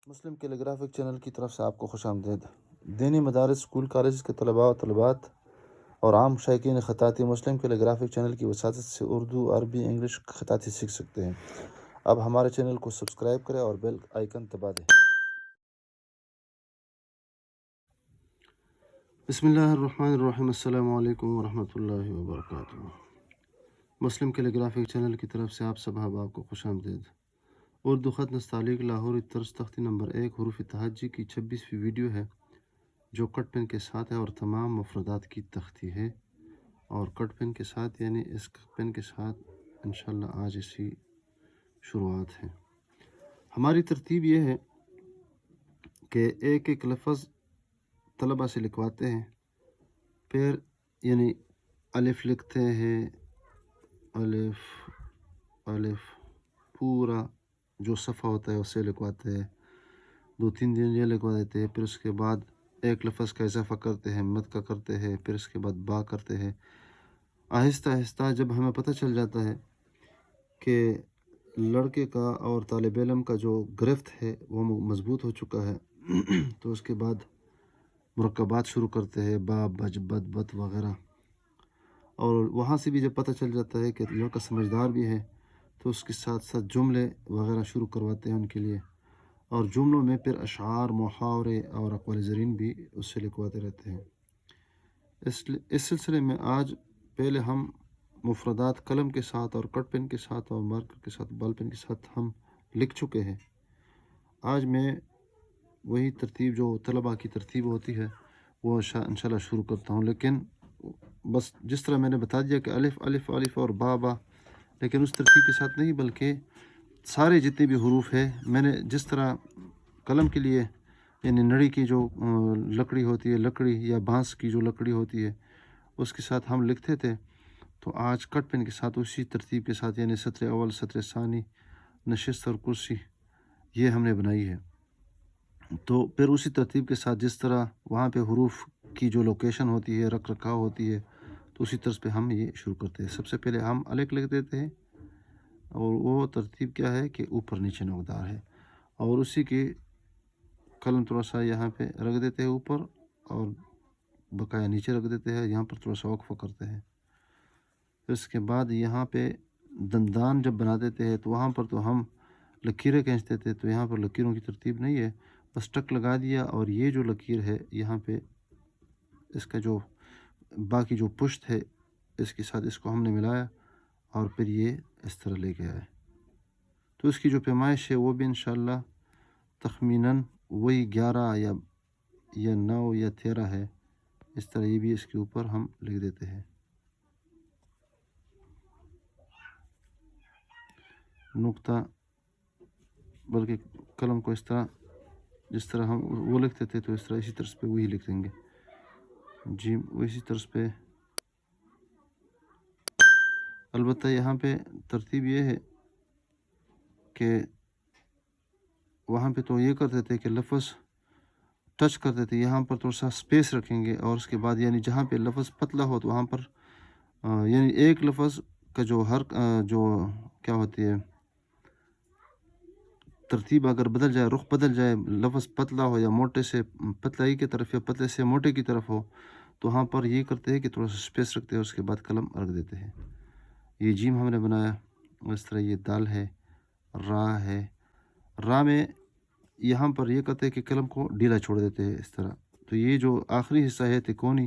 مسلم کیلیگرافک channel کی طرف سے آپ کو خوش آمدید۔ دینی مدارس، اسکول کالجز کے طلباء و طالبات اور عام شائقین خطاطی مسلم کیلیگرافک چینل کی وساطت سے اردو، عربی، انگلش خطاطی سیکھ سکتے ہیں۔ اب ہمارے چینل کو سبسکرائب کریں اور بیل آئیکن دبا دیں۔ بسم اللہ الرحمن الرحیم۔ السلام علیکم ورحمۃ اللہ وبرکاتہ۔ مسلم کیلیگرافک چینل کی طرف سے آپ سب احباب کو خوش آمدید۔ اردو خط نستعلیق لاہوری طرز تختی نمبر 1 حروف تہجی کی 26ویں ویڈیو ہے جو کٹ پین کے ساتھ ہے اور تمام مفردات کی تختی ہے، اور کٹ پین کے ساتھ یعنی اس پین کے ساتھ انشاءاللہ آج اسی شروعات ہے۔ ہماری ترتیب یہ ہے کہ ایک ایک لفظ طلبہ سے لکھواتے ہیں، پھر یعنی الف لکھتے ہیں، الف الف پورا جو صفحہ ہوتا ہے اسے لکھواتے ہیں، 2-3 دن یہ لکھوا دیتے ہیں، پھر اس کے بعد ایک لفظ کا اضافہ کرتے ہیں، مد کا کرتے ہیں، پھر اس کے بعد با کرتے ہیں۔ آہستہ آہستہ جب ہمیں پتہ چل جاتا ہے کہ لڑکے کا اور طالب علم کا جو گرفت ہے وہ مضبوط ہو چکا ہے تو اس کے بعد مرکبات شروع کرتے ہیں، با، بج، بد، بت وغیرہ، اور وہاں سے بھی جب پتہ چل جاتا ہے کہ لڑکا سمجھدار بھی ہے تو اس کے ساتھ ساتھ جملے وغیرہ شروع کرواتے ہیں ان کے لیے، اور جملوں میں پھر اشعار، محاورے اور اقوال زرین بھی اس سے لکھواتے رہتے ہیں۔ اس سلسلے میں آج پہلے ہم مفردات قلم کے ساتھ اور کٹ پین کے ساتھ اور مارکر کے ساتھ، بال پین کے ساتھ ہم لکھ چکے ہیں۔ آج میں وہی ترتیب جو طلباء کی ترتیب ہوتی ہے وہ انشاءاللہ شروع کرتا ہوں، لیکن بس جس طرح میں نے بتا دیا کہ الف الف الف اور با با، لیکن اس ترتیب کے ساتھ نہیں، بلکہ سارے جتنے بھی حروف ہیں میں نے جس طرح قلم کے لیے یعنی نڑی کی جو لکڑی ہوتی ہے، لکڑی یا بانس کی جو لکڑی ہوتی ہے اس کے ساتھ ہم لکھتے تھے، تو آج کٹ پین کے ساتھ اسی ترتیب کے ساتھ یعنی سطر اول، سطر ثانی، نشست اور کرسی یہ ہم نے بنائی ہے۔ تو پھر اسی ترتیب کے ساتھ جس طرح وہاں پہ حروف کی جو لوکیشن ہوتی ہے، رکھ رکھاؤ ہوتی ہے، تو اسی طرز پہ ہم یہ شروع کرتے ہیں۔ سب سے پہلے ہم الف لکھ دیتے ہیں، اور وہ ترتیب کیا ہے کہ اوپر نیچے نوکدار ہے، اور اسی کی قلم تھوڑا سا یہاں پہ رکھ دیتے ہیں اوپر اور بقایا نیچے رکھ دیتے ہیں، یہاں پر تھوڑا سا وقفہ کرتے ہیں۔ پھر اس کے بعد یہاں پہ دندان جب بنا دیتے ہیں تو وہاں پر تو ہم لکیریں کھینچتے تھے، تو یہاں پر لکیروں کی ترتیب نہیں ہے، بس ٹک لگا دیا، اور یہ جو لکیر ہے یہاں پہ اس کا جو باقی جو پشت ہے اس کے ساتھ اس کو ہم نے ملایا، اور پھر یہ اس طرح لے کے آئے۔ تو اس کی جو پیمائش ہے وہ بھی انشاءاللہ تخمیناً وہی 11 یا 9 یا 13 ہے، اس طرح یہ بھی اس کے اوپر ہم لکھ دیتے ہیں۔ نقطہ، بلکہ قلم کو اس طرح جس طرح ہم وہ لکھتے تھے تو اس طرح اسی طرز پہ وہی لکھ دیں گے، جی اسی طرز پہ۔ البتہ یہاں پہ ترتیب یہ ہے کہ وہاں پہ تو یہ کرتے تھے کہ لفظ ٹچ کرتے تھے، یہاں پر تھوڑا سا سپیس رکھیں گے، اور اس کے بعد یعنی جہاں پہ لفظ پتلا ہو تو وہاں پر یعنی ایک لفظ کا جو جو کیا ہوتی ہے ترتیب اگر بدل جائے، رخ بدل جائے، لفظ پتلا ہو یا موٹے سے پتلائی کی طرف یا پتلے سے موٹے کی طرف ہو، تو وہاں پر یہ کرتے ہیں کہ تھوڑا سا سپیس رکھتے ہیں، اس کے بعد قلم رکھ دیتے ہیں۔ یہ جیم ہم نے بنایا، اس طرح یہ دال ہے، را ہے، را میں یہاں پر یہ کرتے ہیں کہ قلم کو ڈھیلا چھوڑ دیتے ہیں اس طرح، تو یہ جو آخری حصہ ہے تکونی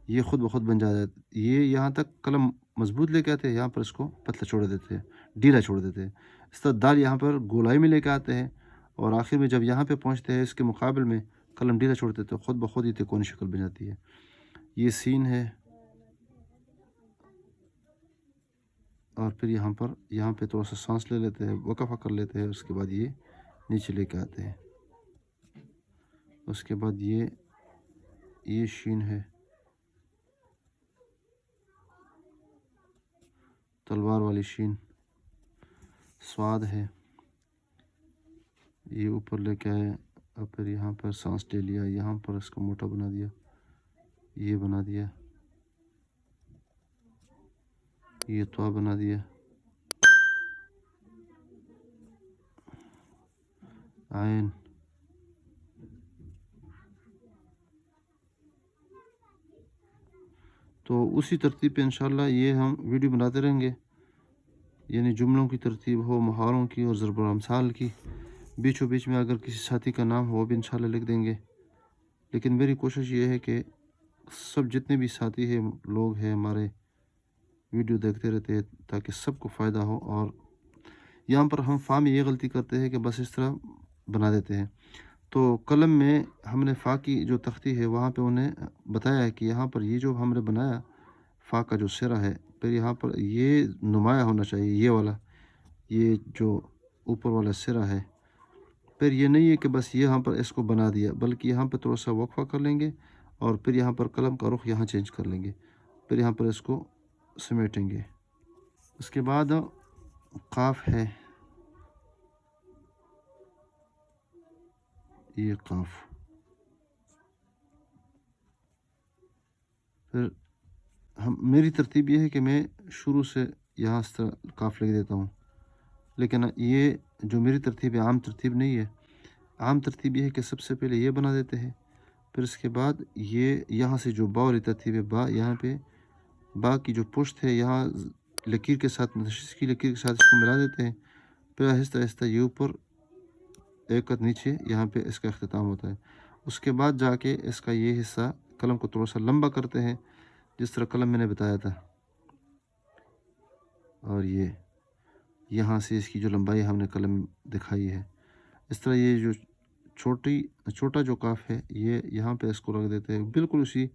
یہ خود بخود بن جاتا ہے، یہ یہاں تک قلم مضبوط لے کے آتے ہیں، یہاں پر اس کو پتلا چھوڑ دیتے ہیں، ڈھیلا چھوڑ دیتے ہیں۔ اس طرح دال یہاں پر گولائی میں لے کے آتے ہیں، اور آخر میں جب یہاں پہ پہنچتے ہیں اس کے مقابل میں قلم ڈھیلا چھوڑتے ہیں تو خود بخود ہی تکونی شکل بن جاتی ہے۔ یہ سین ہے، اور پھر یہاں پہ تھوڑا سا سانس لے لیتے ہیں، وقفہ کر لیتے ہیں، اس کے بعد یہ نیچے لے کے آتے ہیں۔ اس کے بعد یہ شین ہے، تلوار والی شین، سواد ہے، یہ اوپر لے کے آئے، اور پھر یہاں پر سانس لے لیا، یہاں پر اس کو موٹا بنا دیا، یہ بنا دیا، یہ تو بنا دیا، عین، تو اسی ترتیب پہ انشاءاللہ یہ ہم ویڈیو بناتے رہیں گے، یعنی جملوں کی ترتیب ہو، محاوروں کی اور ضرب الامثال کی، بیچوں بیچ میں اگر کسی ساتھی کا نام ہو وہ بھی انشاءاللہ لکھ دیں گے۔ لیکن میری کوشش یہ ہے کہ سب جتنے بھی ساتھی ہیں، لوگ ہیں ہمارے، ویڈیو دیکھتے رہتے ہیں تاکہ سب کو فائدہ ہو۔ اور یہاں پر ہم فا میں یہ غلطی کرتے ہیں کہ بس اس طرح بنا دیتے ہیں۔ تو قلم میں ہم نے فا کی جو تختی ہے وہاں پہ انہیں بتایا ہے کہ یہاں پر یہ جو ہم نے بنایا فا کا جو سرا ہے، پھر یہاں پر یہ نمایاں ہونا چاہیے، یہ والا، یہ جو اوپر والا سرا ہے۔ پھر یہ نہیں ہے کہ بس یہاں پر اس کو بنا دیا، بلکہ یہاں پہ تھوڑا سا وقفہ کر لیں گے اور پھر یہاں پر قلم کا رخ یہاں چینج کر لیں گے، پھر یہاں پر اس کو سمیٹیں گے۔ اس کے بعد قاف ہے، یہ قاف، پھر میری ترتیب یہ ہے کہ میں شروع سے یہاں اس طرح قاف لکھ دیتا ہوں، لیکن یہ جو میری ترتیب ہے عام ترتیب نہیں ہے۔ عام ترتیب یہ ہے کہ سب سے پہلے یہ بنا دیتے ہیں، پھر اس کے بعد یہ یہاں سے جو با والی ترتیب ہے، با یہاں پہ با کی جو پشت ہے یہاں لکیر کے ساتھ، نشست کی لکیر کے ساتھ اس کو ملا دیتے ہیں، پھر آہستہ آہستہ یہ اوپر ایک قد نیچے یہاں پہ اس کا اختتام ہوتا ہے۔ اس کے بعد جا کے اس کا یہ حصہ قلم کو تھوڑا سا لمبا کرتے ہیں جس طرح قلم میں نے بتایا تھا، اور یہ یہاں سے اس کی جو لمبائی ہم نے قلم دکھائی ہے، اس طرح یہ جو چھوٹا جو قاف ہے یہ یہاں پہ اس کو رکھ دیتے ہیں، بالکل اسی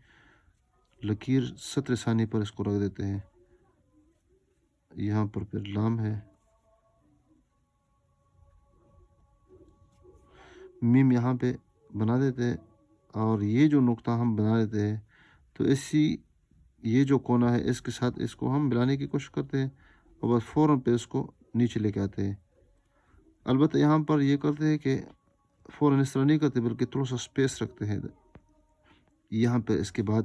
لکیر سطر ثانی پر اس کو رکھ دیتے ہیں۔ یہاں پر پھر لام ہے، میم یہاں پہ بنا دیتے ہیں، اور یہ جو نقطہ ہم بنا دیتے ہیں تو یہ جو کونا ہے اس کے ساتھ اس کو ہم ملانے کی کوشش کرتے ہیں اور بس فوراً پہ اس کو نیچے لے کے آتے ہیں۔ البتہ یہاں پر یہ کرتے ہیں کہ فوراً اس طرح نہیں کرتے بلکہ تھوڑا سا سپیس رکھتے ہیں یہاں پہ اس کے بعد،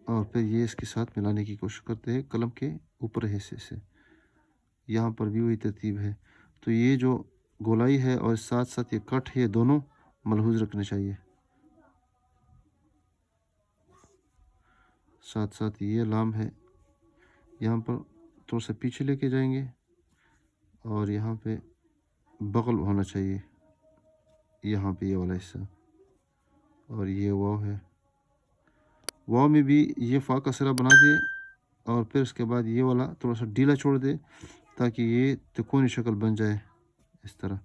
اور پھر یہ اس کے ساتھ ملانے کی کوشش کرتے ہیں قلم کے اوپر حصے سے۔ یہاں پر بھی وہی ترتیب ہے، تو یہ جو گولائی ہے اور ساتھ ساتھ یہ کٹ ہے، دونوں ملحوظ رکھنے چاہیے۔ ساتھ ساتھ یہ لام ہے، یہاں پر تھوڑا سا پیچھے لے کے جائیں گے اور یہاں پہ بغل ہونا چاہیے، یہاں پہ یہ والا حصہ، اور یہ واو ہے، واو میں بھی یہ فا کا سرا بنا دے اور پھر اس کے بعد یہ والا تھوڑا سا ڈھیلا چھوڑ دے تاکہ یہ تکونی شکل بن جائے اس طرح۔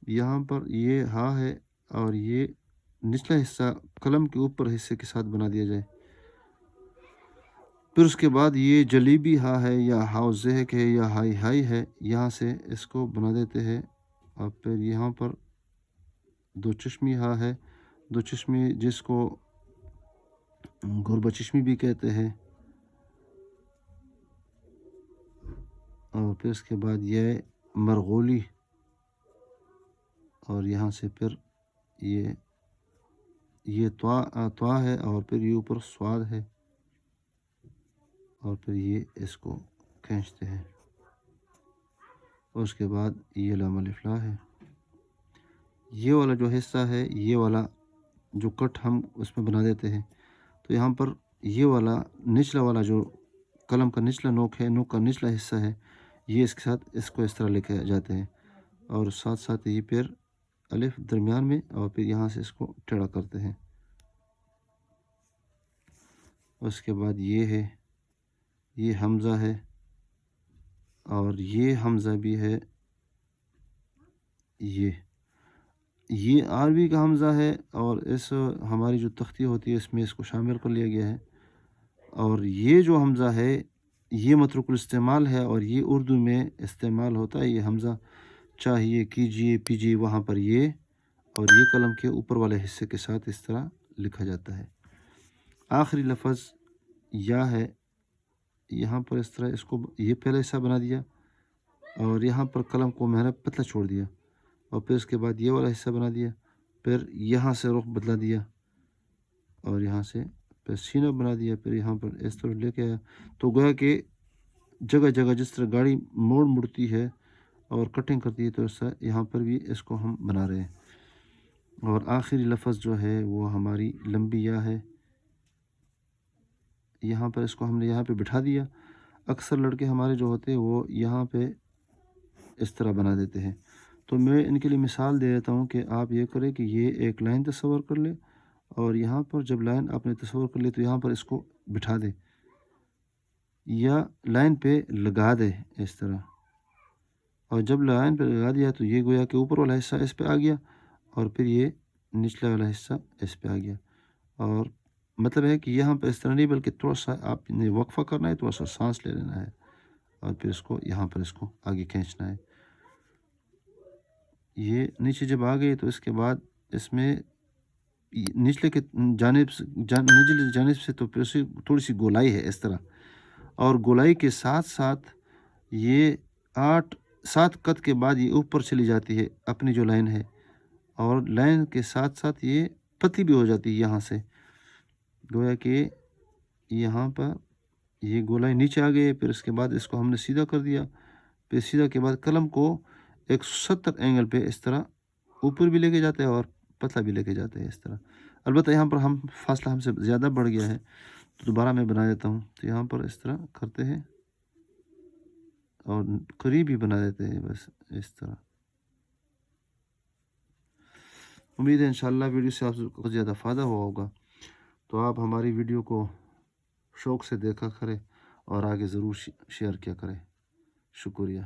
یہاں پر یہ ہا ہے اور یہ نچلا حصہ قلم کے اوپر حصے کے ساتھ بنا دیا جائے۔ پھر اس کے بعد یہ جلیبی ہا ہے یا ہاؤ زہک ہے یا ہائی ہائی ہے، یہاں سے اس کو بنا دیتے ہیں، اور پھر یہاں پر دو چشمی ہا ہے، دو چشمی جس کو گربہ چشمی بھی کہتے ہیں، اور پھر اس کے بعد یہ مرغولی، اور یہاں سے پھر یہ توا ہے اور پھر یہ اوپر سواد ہے، اور پھر یہ اس کو کھینچتے ہیں، اور اس کے بعد یہ لام الف لا ہے۔ یہ والا جو حصہ ہے، یہ والا جو کٹ ہم اس میں بنا دیتے ہیں، تو یہاں پر یہ والا نچلا والا جو قلم کا نچلا نوک ہے، نوک کا نچلا حصہ ہے، یہ اس کے ساتھ اس کو اس طرح لے کے جاتے ہیں، اور ساتھ ساتھ یہ پھر الف درمیان میں، اور پھر یہاں سے اس کو ٹیڑھا کرتے ہیں۔ اس کے بعد یہ ہے، یہ حمزہ ہے، اور یہ حمزہ بھی ہے، یہ عربی کا حمزہ ہے، اور اس ہماری جو تختی ہوتی ہے اس میں اس کو شامل کر لیا گیا ہے، اور یہ جو حمزہ ہے یہ متروک الاستعمال ہے، اور یہ اردو میں استعمال ہوتا ہے، یہ حمزہ چاہیے کیجیے پیجیے وہاں پر یہ، اور یہ قلم کے اوپر والے حصے کے ساتھ اس طرح لکھا جاتا ہے۔ آخری لفظ یا ہے، یہاں پر اس طرح اس کو یہ پہلا حصہ بنا دیا، اور یہاں پر قلم کو میں نے پتلا چھوڑ دیا، اور پھر اس کے بعد یہ والا حصہ بنا دیا، پھر یہاں سے رخ بدلا دیا، اور یہاں سے پھر سینہ بنا دیا، پھر یہاں پر اس طرح لے کے آیا، تو گویا کہ جگہ جگہ جس طرح گاڑی مڑتی ہے اور کٹنگ کرتی ہے تو ایسا یہاں پر بھی اس کو ہم بنا رہے ہیں۔ اور آخری لفظ جو ہے وہ ہماری لمبی یا ہے، یہاں پر اس کو ہم نے یہاں پہ بٹھا دیا۔ اکثر لڑکے ہمارے جو ہوتے ہیں وہ یہاں پہ اس طرح بنا دیتے ہیں، تو میں ان کے لیے مثال دے دیتا ہوں کہ آپ یہ کریں کہ یہ ایک لائن تصور کر لیں، اور یہاں پر جب لائن آپ نے تصور کر لی تو یہاں پر اس کو بٹھا دیں یا لائن پہ لگا دے اس طرح، اور جب لائن پہ لگا دیا تو یہ گویا کہ اوپر والا حصہ اس پہ آ گیا اور پھر یہ نچلا والا حصہ اس پہ آ گیا۔ اور مطلب ہے کہ یہاں پہ اس طرح نہیں، بلکہ تھوڑا سا آپ نے وقفہ کرنا ہے، تھوڑا سا سانس لے لینا ہے اور پھر اس کو یہاں پر اس کو آگے کھینچنا ہے۔ یہ نیچے جب آ گئی تو اس کے بعد اس میں نچلے جانب سے تو پھر اسے تھوڑی سی گولائی ہے اس طرح، اور گولائی کے ساتھ ساتھ یہ 7 قط کے بعد یہ اوپر چلی جاتی ہے اپنی جو لائن ہے، اور لائن کے ساتھ ساتھ یہ پتلی بھی ہو جاتی ہے یہاں سے، گویا کہ یہاں پر یہ گولائی نیچے آ گئی۔ پھر اس کے بعد اس کو ہم نے سیدھا کر دیا، پھر سیدھا کے بعد قلم کو 170 اینگل پہ اس طرح اوپر بھی لے کے جاتے ہیں اور پتلا بھی لے کے جاتے ہیں اس طرح۔ البتہ یہاں پر فاصلہ ہم سے زیادہ بڑھ گیا ہے تو دوبارہ میں بنا دیتا ہوں، تو یہاں پر اس طرح کرتے ہیں اور قریب ہی بنا دیتے ہیں بس اس طرح۔ امید ہے انشاءاللہ ویڈیو سے آپ کو زیادہ فائدہ ہوا ہوگا، تو آپ ہماری ویڈیو کو شوق سے دیکھا کریں اور آگے ضرور شیئر کیا کریں۔ شکریہ۔